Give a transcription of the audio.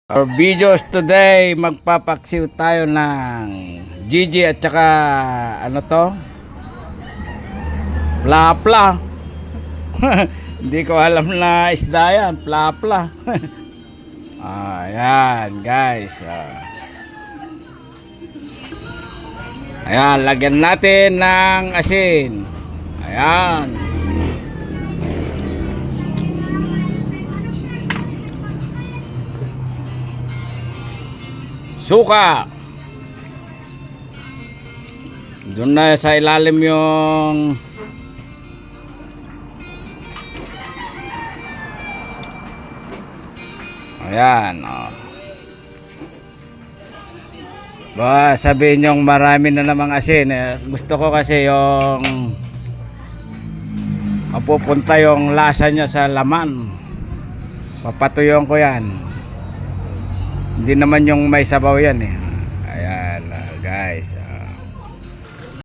For videos today, magpapaksiw tayo ng Gigi at saka ano to? Plapla. Hindi ko alam na isda yan, plapla. Ayan guys. Ayan, lagyan natin ng asin. Ayan. Suka. Doon na sa ilalim yung ayan, oh. Ba, sabihin yung marami na namang asin eh. Gusto ko kasi yung mapupunta yung lasa niya sa laman. Papatuyon ko yan. Hindi naman yung may sabaw yan eh. Ayan guys.